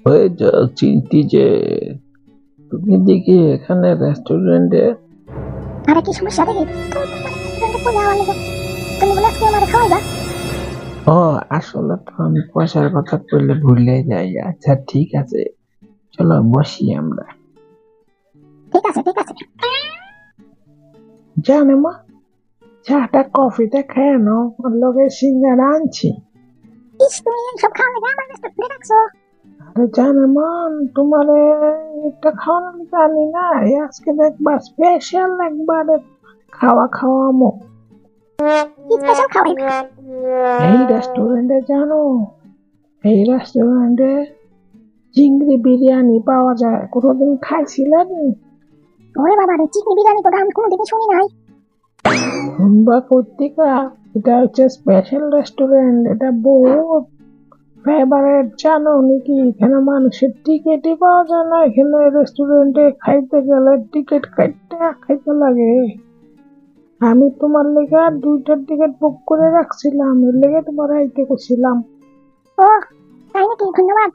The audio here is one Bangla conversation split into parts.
হয়ে যা চিনতি যে তুমি দেখি এখানে রেস্টুরেন্টে। আরে কি সমস্যা দেখি রেস্টুরেন্টে পড়ে যাওয়া লাগে। তুমি বলে আজকে আমার খাওয়াইবা? ও, আসলে তো আমি পয়সার কথা বললে ভুলে যাই। আচ্ছা ঠিক আছে, চলো বসি আমরা। ঠিক আছে ঠিক আছে। জানে মা, চাটা কফিটা খেয়ে নাও, ওর লগে সিঙ্গারা আনছি। ইস, তুমি সব খাওয়া লাগে আমার রেস্টুরেন্টে রাখছো? আরে জানে মা, তোমার এটা খাওয়ানো জানি না, এই আজকে দেখবা স্পেশাল একবারে খাওয়া খাওয়ামো। কি স্পেশাল খাওয়াইবে? এই রেস্টুরেন্টে জানো, এই রেস্টুরেন্টে চিংড়ি বিরিয়ানি পাওয়া যায়, কোনোদিন খাইছিলেন? ওরে বাবা রে, চিকেন বিরিয়ানি তো আমি কোনোদিনই শুনি নাই। বা কর্তিকা, এটা হচ্ছে স্পেশাল রেস্টুরেন্ট, এটা বহুত ফেভারেট। জানো নাকি এখানে মানুষের টিকিটই পাওয়া যায় না, এখানে রেস্টুরেন্টে খাইতে গেলে টিকিট কাটতে খাইতে লাগে। আমি তোমার লেগে 2টা টিকিট বুক করে রাখছিলাম, এর লেগে তোমার আইতে করছিলাম। ও তাই নাকি, ধন্যবাদ।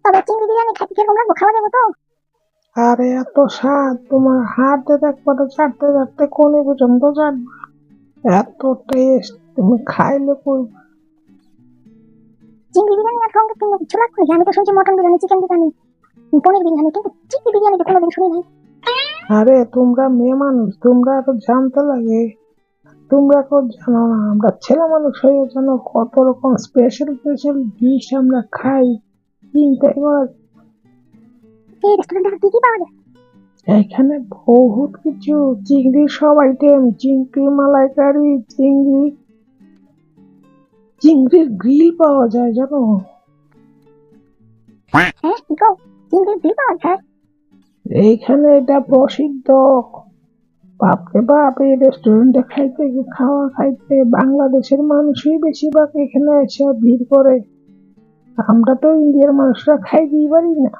তবে চিংড়ি বিরিয়ানি খাইতে কিরকম লাগবে, খাওয়া যাবে তো? আরে এত স্বাদ, তোমার হাতে একবারে চাটতে চাটতে কোনে পর্যন্ত যাবে, এত টেস্ট, তুমি খাইলে করবে। চিংড়ি বিরিয়ানি আর সঙ্গে কিন্তু কিছু লাগবে? আমি তো শুনছি মটন বিরিয়ানি, চিকেন বিরিয়ানি, পনির বিরিয়ানি, কিন্তু চিংড়ি বিরিয়ানি তো কোনোদিন শুনি নাই। আরে তোমরা মেয়ে মানুষ, তোমরা তো জানতে লাগে, তোমরা কেউ জানো না, আমরা ছেলে মানুষ হয়ে জানো কত রকম স্পেশাল স্পেশাল ডিশ আমরা খাই। চিন্তাই করা, এই রেস্টুরেন্টে কি কি পাওয়া যায়? এখানে বহুত কিছু, চিংড়ির সব আইটেম, চিংড়ি মালাইকারি, চিংড়ির গ্রিল পাওয়া যায় জানো। হ্যাঁ কি কও, চিংড়ির গ্রিল পাওয়া যায়? এইখানে এটা প্রসিদ্ধ। বাপরে বাপ, এই রেস্টুরেন্টে খাইতে খাওয়া খাইতে বাংলাদেশের মানুষই বেশিরভাগ এখানে এসে ভিড় করে। আমরা তো ইন্ডিয়ার মানুষরা খাইতেই পারি না,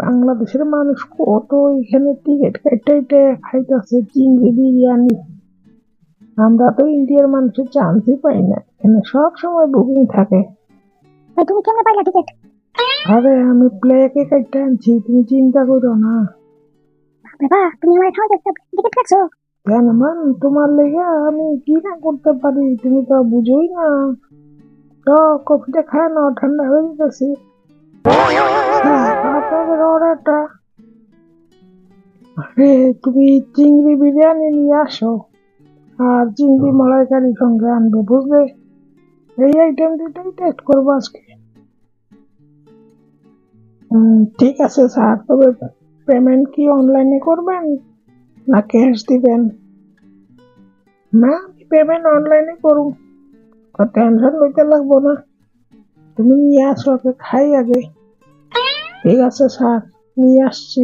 বাংলাদেশের মানুষ কত এখানে টিকিট কেটে খাইতেছে চিংড়ি বিরিয়ানি। আমরা তো ইন্ডিয়ার মানুষের চান্সই পাই না, এখানে সব সময় বুকিং থাকে। ভাই তুমি কেমনে পাইলা টিকিট? আরে আমি প্লেকে কেটে আনছি, তুমি চিন্তা করো না। বাবা তুমি আমার খাওয়া যাবে, টিকিট কাটছো? কেন মান, তোমার লেগে আমি কি না করতে পারি, তুমি তো বুঝোই না। তো কফিটা খায় না, ঠান্ডা হয়ে যেতেছি। আপনাদের অর্ডারটা, আরে তুমি চিংড়ি বিরিয়ানি নিয়ে আসো, আর চিংড়ি মালাইকারি সঙ্গে আনবে, বুঝলে? এই আইটেম দুটাই টেস্ট করবো আজকে। ঠিক আছে স্যার, তবে পেমেন্ট কি অনলাইনে করবেন না ক্যাশ দিবেন? না, আমি পেমেন্ট অনলাইনে করুন, টেনশন লইতে লাগবো না। তুমি নিয়ে আসো, আগে খাই আগে। ঠিক আছে স্যার, নিয়ে আসছি।